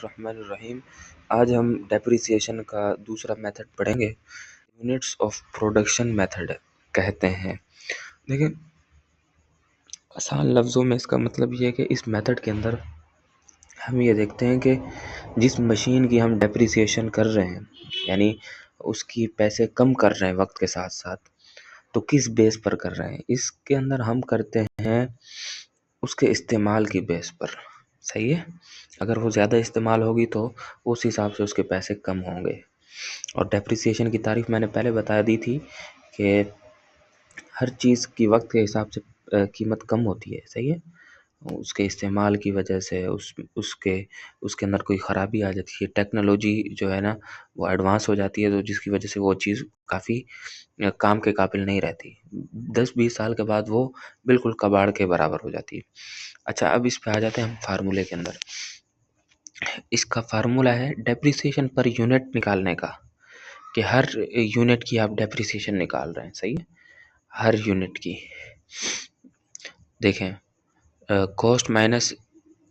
बिस्मिल्लाहिर्रहमानिर्रहीम। आज हम डेप्रिसिएशन का दूसरा मेथड पढ़ेंगे। यूनिट्स ऑफ प्रोडक्शन मेथड कहते हैं। देखिए, आसान लफ्ज़ों में इसका मतलब ये है कि इस मेथड के अंदर हम ये देखते हैं कि जिस मशीन की हम डेप्रिसिएशन कर रहे हैं, यानी उसकी पैसे कम कर रहे हैं वक्त के साथ साथ, तो किस बेस पर कर रहे हैं। इसके अंदर हम करते हैं उसके इस्तेमाल की बेस पर। सही है। अगर वो ज़्यादा इस्तेमाल होगी तो उस हिसाब से उसके पैसे कम होंगे। और डेप्रिसिएशन की तारीफ मैंने पहले बता दी थी कि हर चीज़ की वक्त के हिसाब से कीमत कम होती है। सही है। उसके इस्तेमाल की वजह से उसके अंदर कोई ख़राबी आ जाती है, टेक्नोलॉजी जो है ना वो एडवांस हो जाती है, तो जिसकी वजह से वो चीज़ काफ़ी काम के काबिल नहीं रहती। 10-20 साल के बाद वो बिल्कुल कबाड़ के बराबर हो जाती है। अच्छा, अब इस पे आ जाते हैं हम फार्मूले के अंदर। इसका फार्मूला है डेप्रिसिएशन पर यूनिट निकालने का, कि हर यूनिट की आप डेप्रिसिएशन निकाल रहे हैं। सही है। हर यूनिट की देखें, कॉस्ट माइनस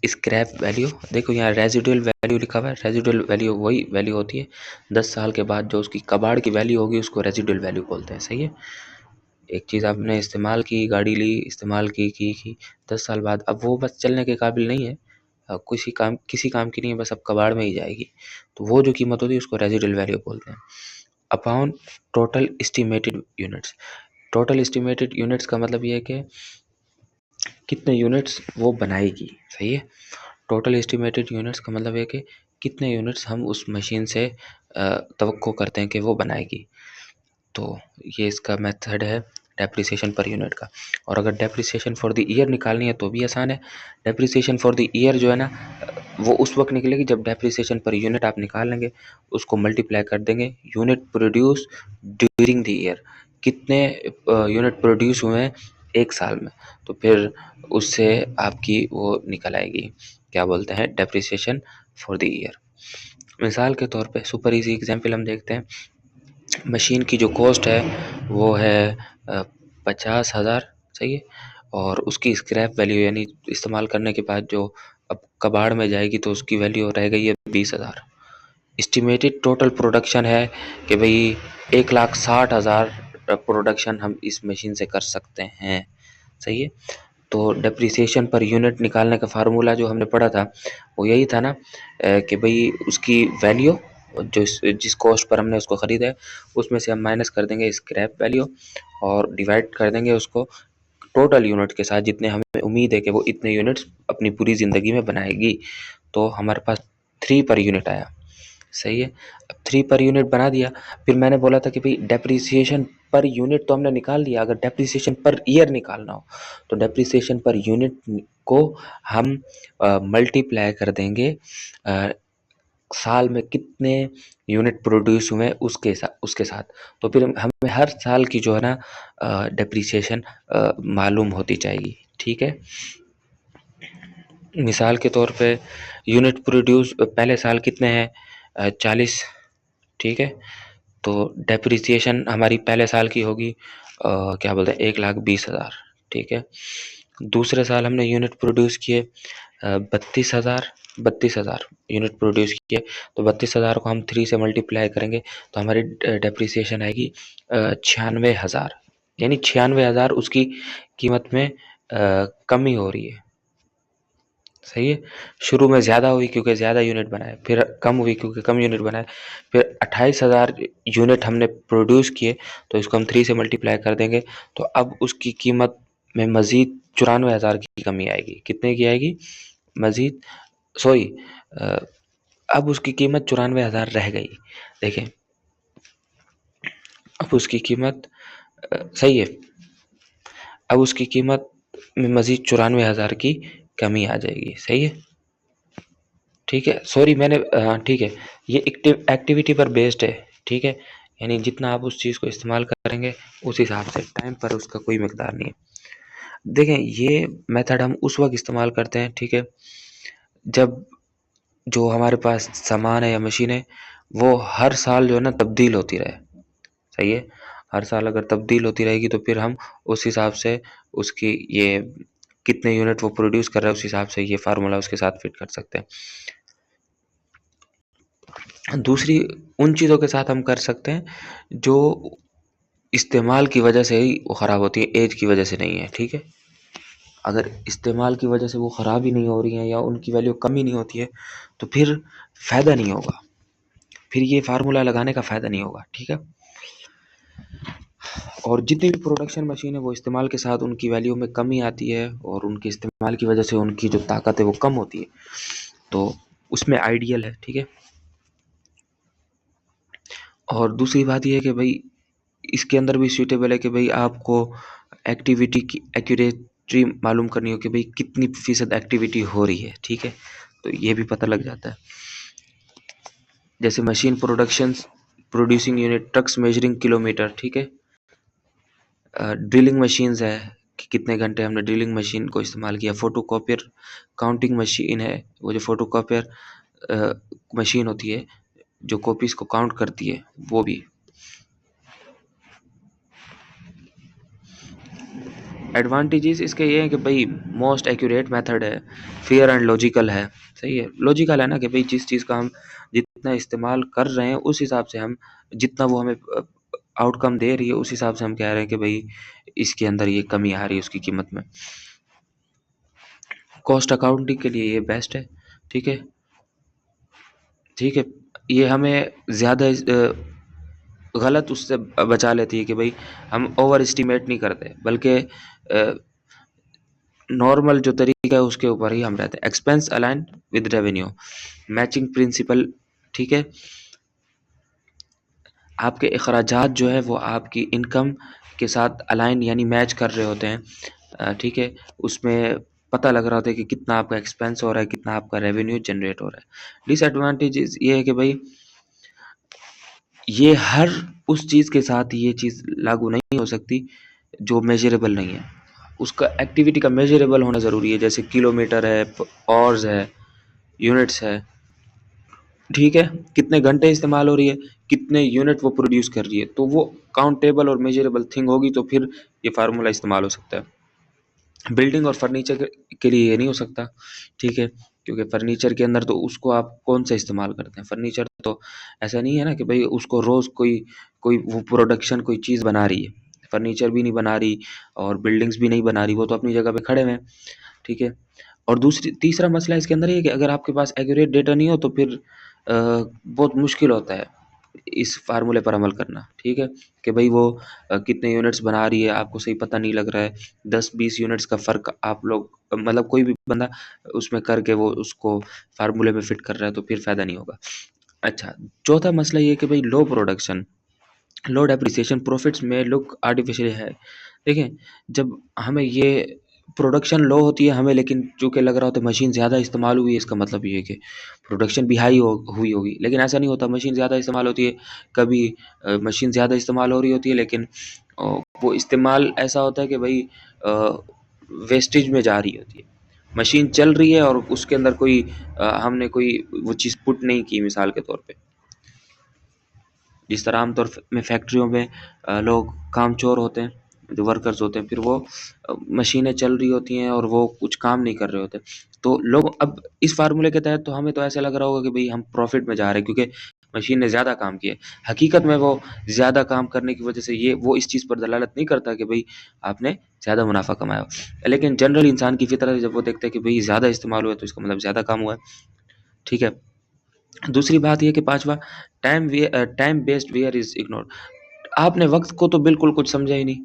स्क्रैप वैल्यू। देखो यहाँ रेजिडुअल वैल्यू लिखा हुआ है। रेजिडुअल वैल्यू वही वैल्यू होती है 10 साल के बाद जो उसकी कबाड़ की वैल्यू होगी उसको रेजिडुअल वैल्यू बोलते हैं। सही है। एक चीज़ आपने इस्तेमाल की, गाड़ी ली, इस्तेमाल की 10 साल बाद अब वो बस चलने के काबिल नहीं है, किसी काम की नहीं है, बस अब कबाड़ में ही जाएगी, तो वो जो कीमत होती है उसको रेजिडुअल वैल्यू बोलते हैं। Upon total estimated units. Total estimated units का मतलब ये है कि कितने यूनिट्स वो बनाएगी। सही है। टोटल एस्टिमेटेड यूनिट्स का मतलब है कि कितने यूनिट्स हम उस मशीन से तवक्को करते हैं कि वो बनाएगी। तो ये इसका मेथड है डेप्रिसिएशन पर यूनिट का। और अगर डेप्रिसिएशन फॉर द ईयर निकालनी है तो भी आसान है। डेप्रिसिएशन फॉर द ईयर जो है ना वो उस वक्त निकलेगी जब डेप्रिसिएशन पर यूनिट आप निकाल लेंगे, उसको मल्टीप्लाई कर देंगे unit produce during the year, कितने यूनिट प्रोड्यूस हुए हैं एक साल में, तो फिर उससे आपकी वो निकल आएगी, क्या बोलते हैं, डेप्रिसिएशन फॉर द ईयर। मिसाल के तौर पे सुपर इजी एग्जांपल हम देखते हैं। मशीन की जो कॉस्ट है वो है 50,000। सही है। और उसकी स्क्रैप वैल्यू यानी इस्तेमाल करने के बाद जो अब कबाड़ में जाएगी तो उसकी वैल्यू रह गई है 20,000। एस्टिमेटेड टोटल प्रोडक्शन है कि भाई 1,60,000 प्रोडक्शन हम इस मशीन से कर सकते हैं। सही है। तो डेप्रिसिएशन पर यूनिट निकालने का फार्मूला जो हमने पढ़ा था वो यही था ना, कि भाई उसकी वैल्यू जो जिस कॉस्ट पर हमने उसको ख़रीदा है उसमें से हम माइनस कर देंगे स्क्रैप वैल्यू और डिवाइड कर देंगे उसको टोटल यूनिट के साथ, जितने हमें उम्मीद है कि वो इतने यूनिट्स अपनी पूरी ज़िंदगी में बनाएगी। तो हमारे पास 3 पर यूनिट आया। सही है। अब 3 पर यूनिट बना दिया। फिर मैंने बोला था कि भाई डेप्रिसिएशन पर यूनिट तो हमने निकाल दिया, अगर डेप्रिसिएशन पर ईयर निकालना हो तो डेप्रिसिएशन पर यूनिट को हम मल्टीप्लाई कर देंगे साल में कितने यूनिट प्रोड्यूस हुए उसके साथ। तो फिर हमें हर साल की जो है ना डेप्रिसिएशन मालूम होती जाएगी। ठीक है। मिसाल के तौर पे यूनिट प्रोड्यूस पहले साल कितने हैं, 40। ठीक है। तो डेप्रिसिएशन हमारी पहले साल की होगी क्या बोलते हैं 1,20,000। ठीक है। दूसरे साल हमने यूनिट प्रोड्यूस किए 32,000 यूनिट प्रोड्यूस किए, तो 32,000 को हम 3 से मल्टीप्लाई करेंगे तो हमारी डेप्रिसिएशन आएगी 96,000, यानी 96,000 उसकी कीमत में कमी हो रही है। सही है। शुरू में ज़्यादा हुई क्योंकि ज़्यादा यूनिट बनाए, फिर कम हुई क्योंकि कम यूनिट बनाए, फिर 28,000 यूनिट हमने प्रोड्यूस किए तो इसको हम 3 से मल्टीप्लाई कर देंगे तो अब उसकी कीमत में मज़ीद 94,000 की कमी आएगी। कितने की आएगी मज़ीद, सॉरी, अब उसकी कीमत 94,000 रह गई। देखें, अब उसकी कीमत सही है, अब उसकी कीमत में मज़ीद 94,000 की कमी आ जाएगी। सही है। ठीक है। सॉरी मैंने ठीक है, ये एक्टिविटी पर बेस्ड है। ठीक है। यानी जितना आप उस चीज़ को इस्तेमाल करेंगे उस हिसाब से, टाइम पर उसका कोई मिकदार नहीं है। देखें, ये मेथड हम उस वक्त इस्तेमाल करते हैं, ठीक है, जब जो हमारे पास सामान है या मशीन है वो हर साल जो है ना तब्दील होती रहे। सही है। हर साल अगर तब्दील होती रहेगी तो फिर हम उस हिसाब से उसकी ये कितने यूनिट वो प्रोड्यूस कर रहा है उस हिसाब से ये फार्मूला उसके साथ फिट कर सकते हैं। दूसरी उन चीज़ों के साथ हम कर सकते हैं जो इस्तेमाल की वजह से ही वो ख़राब होती है, एज की वजह से नहीं है, ठीक है? अगर इस्तेमाल की वजह से वो ख़राब ही नहीं हो रही हैं या उनकी वैल्यू कम ही नहीं होती है, तो फिर फ़ायदा नहीं होगा, फिर ये फार्मूला लगाने का फ़ायदा नहीं होगा, ठीक है? और जितनी भी प्रोडक्शन मशीन है वो इस्तेमाल के साथ उनकी वैल्यू में कमी आती है और उनके इस्तेमाल की वजह से उनकी जो ताकत है वो कम होती है, तो उसमें आइडियल है, ठीक है? और दूसरी बात ये है कि भाई इसके अंदर भी सूटेबल है कि भाई आपको एक्टिविटी की एक्यूरेटली मालूम करनी हो कि भाई कितनी फ़ीसद एक्टिविटी हो रही है, ठीक है? तो ये भी पता लग जाता है। जैसे machine productions producing unit trucks measuring kilometre, ठीक है? ड्रिलिंग मशीन्स है कि कितने घंटे हमने ड्रिलिंग मशीन को इस्तेमाल किया। फोटोकॉपियर काउंटिंग मशीन है, वो जो फोटोकॉपियर मशीन होती है जो कॉपीज़ को काउंट करती है, वो भी। एडवांटेजेस इसके ये हैं कि भाई मोस्ट एक्यूरेट मेथड है, फेयर एंड लॉजिकल है, सही है? लॉजिकल है ना कि भाई जिस चीज़ का हम जितना इस्तेमाल कर रहे हैं उस हिसाब से हम जितना वो हमें आउटकम दे रही है उस हिसाब से हम कह रहे हैं कि भाई इसके अंदर ये कमी आ रही है उसकी कीमत में। कॉस्ट अकाउंटिंग के लिए ये बेस्ट है, ठीक है? ठीक है, ये हमें ज़्यादा गलत उससे बचा लेती है कि भाई हम ओवर एस्टिमेट नहीं करते, बल्कि नॉर्मल जो तरीका है उसके ऊपर ही हम रहते हैं। Expense align with revenue, matching principal, ठीक है? आपके अखराजात जो है वो आपकी इनकम के साथ अलाइन यानी मैच कर रहे होते हैं, ठीक है? उसमें पता लग रहा होता है कि कितना आपका एक्सपेंस हो रहा है, कितना आपका रेवेन्यू जनरेट हो रहा है। डिसएडवांटेजेस ये है कि भाई ये हर उस चीज़ के साथ ये चीज़ लागू नहीं हो सकती जो मेजरेबल नहीं है। उसका एक्टिविटी का मेजरेबल होना ज़रूरी है, जैसे किलोमीटर है, आवर्स है, यूनिट्स है, ठीक है? कितने घंटे इस्तेमाल हो रही है, कितने यूनिट वो प्रोड्यूस कर रही है, तो वो काउंटेबल और मेजरेबल थिंग होगी तो फिर ये फार्मूला इस्तेमाल हो सकता है। बिल्डिंग और फर्नीचर के लिए ये नहीं हो सकता, ठीक है? क्योंकि फर्नीचर के अंदर तो उसको आप कौन सा इस्तेमाल करते हैं? फर्नीचर तो ऐसा नहीं है ना कि भाई उसको रोज़ कोई कोई वो प्रोडक्शन कोई चीज़ बना रही है। फर्नीचर भी नहीं बना रही और बिल्डिंग्स भी नहीं बना रही, वो तो अपनी जगह पे खड़े हुए हैं, ठीक है? और दूसरी तीसरा मसला इसके अंदर ये है कि अगर आपके पास एक्यूरेट डेटा नहीं हो तो फिर बहुत मुश्किल होता है इस फार्मूले पर अमल करना, ठीक है? कि भाई वो कितने यूनिट्स बना रही है आपको सही पता नहीं लग रहा है, 10-20 यूनिट्स का फ़र्क आप लोग मतलब कोई भी बंदा उसमें करके वो उसको फार्मूले में फिट कर रहा है तो फिर फ़ायदा नहीं होगा। अच्छा, चौथा मसला ये है कि भाई लो प्रोडक्शन, लो डेप्रिसिएशन, प्रॉफिट्स में लुक आर्टिफिशियल है। देखें, जब हमें ये प्रोडक्शन लो होती है हमें, लेकिन चूँकि लग रहा होता है मशीन ज़्यादा इस्तेमाल हुई है, इसका मतलब ये है कि प्रोडक्शन भी हाई हो हुई होगी, लेकिन ऐसा नहीं होता। मशीन ज़्यादा इस्तेमाल होती है, कभी मशीन ज़्यादा इस्तेमाल हो रही होती है, लेकिन वो इस्तेमाल ऐसा होता है कि भई वेस्टेज में जा रही होती है। मशीन चल रही है और उसके अंदर कोई हमने कोई वो चीज़ पुट नहीं की, मिसाल के तौर पे। जिस तरह आमतौर में फैक्ट्रियों में लोग कामचोर होते हैं, जो वर्कर्स होते हैं, फिर वो मशीनें चल रही होती हैं और वो कुछ काम नहीं कर रहे होते। तो लोग अब इस फ़ॉर्मूले के तहत तो हमें तो ऐसा लग रहा होगा कि भई हम प्रॉफ़िट में जा रहे हैं क्योंकि मशीन ने ज़्यादा काम किया है। हकीकत में वो ज़्यादा काम करने की वजह से ये वो इस चीज़ पर दलालत नहीं करता कि भई आपने ज़्यादा मुनाफ़ा कमाया हो। लेकिन जनरल इंसान की फ़ितरत है, जब वो देखता है कि भई ज़्यादा इस्तेमाल हुआ है तो इसका मतलब ज़्यादा काम हुआ है, ठीक है? दूसरी बात ये है कि पाँचवाँ time based where is ignored. आपने वक़्त को तो बिल्कुल कुछ समझा ही नहीं।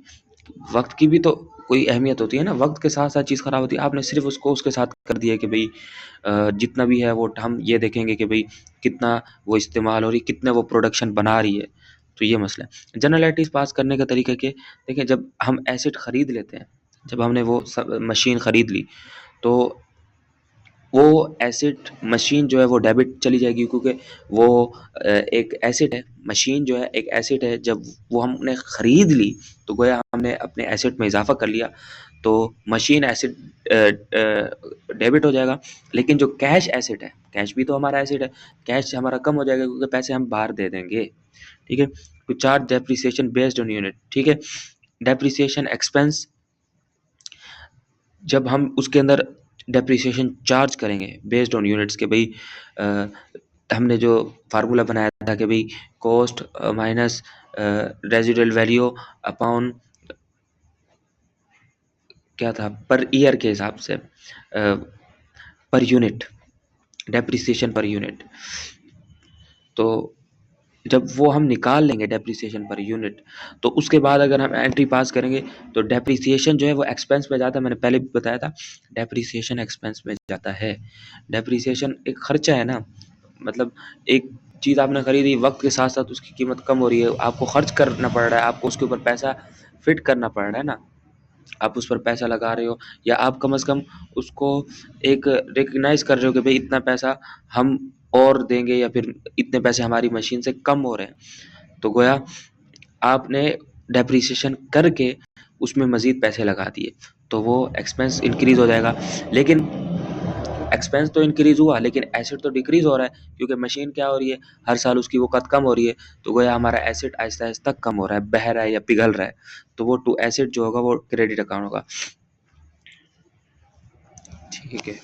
वक़्त की भी तो कोई अहमियत होती है ना, वक़्त के साथ-साथ चीज़ ख़राब होती है। आपने सिर्फ़ उसको उसके साथ कर दिया कि भई जितना भी है वो हम ये देखेंगे कि भई कितना वो इस्तेमाल हो रही है, कितने वो प्रोडक्शन बना रही है, तो ये मसला है। जनरलाइटीज़ पास करने का तरीका क्या है? देखिए, जब हम एसेट खरीद लेते हैं, जब हमने वो मशीन खरीद ली, तो वो एसेट मशीन जो है वो डेबिट चली जाएगी क्योंकि वो एक एसेट है, मशीन जो है एक एसेट है। जब वो हमने खरीद ली तो गोया हमने अपने एसेट में इजाफा कर लिया, तो मशीन एसेट डेबिट हो जाएगा। लेकिन जो कैश एसेट है, कैश भी तो हमारा एसेट है, कैश हमारा कम हो जाएगा क्योंकि पैसे हम बाहर दे देंगे, ठीक है? To charge depreciation based on unit, ठीक है? डेप्रिसिएशन एक्सपेंस, जब हम उसके अंदर डेप्रिसिएशन चार्ज करेंगे बेस्ड ऑन यूनिट्स के भाई हमने जो फार्मूला बनाया था कि भाई cost minus residual value upon क्या था पर ईयर के हिसाब से per unit depreciation per unit. तो जब वो हम निकाल लेंगे डेप्रिसिएशन पर यूनिट, तो उसके बाद अगर हम एंट्री पास करेंगे तो डेप्रिसिएशन जो है वो एक्सपेंस में जाता है। मैंने पहले भी बताया था डेप्रिसिएशन एक्सपेंस में जाता है। डेप्रिसिएशन एक खर्चा है ना, मतलब एक चीज़ आपने खरीदी, वक्त के साथ साथ उसकी कीमत कम हो रही है, आपको खर्च करना पड़ रहा है, आपको उसके ऊपर पैसा फिट करना पड़ रहा है ना, आप उस पर पैसा लगा रहे हो, या आप कम से कम उसको एक रिकग्नाइज कर रहे हो कि भाई इतना पैसा हम और देंगे, या फिर इतने पैसे हमारी मशीन से कम हो रहे हैं, तो गोया आपने डेप्रिसिएशन करके उसमें मजीद पैसे लगा दिए, तो वो एक्सपेंस इंक्रीज हो जाएगा। लेकिन एक्सपेंस तो इंक्रीज हुआ, लेकिन एसेट तो डिक्रीज हो रहा है, क्योंकि मशीन क्या हो रही है, हर साल उसकी वो कद कम हो रही है, तो गोया हमारा एसेट आहिस्ता आहिस्ता कम हो रहा है, बह रहा है या पिघल रहा है, तो वो टू एसेट जो होगा वो क्रेडिट अकाउंट होगा। ठीक है।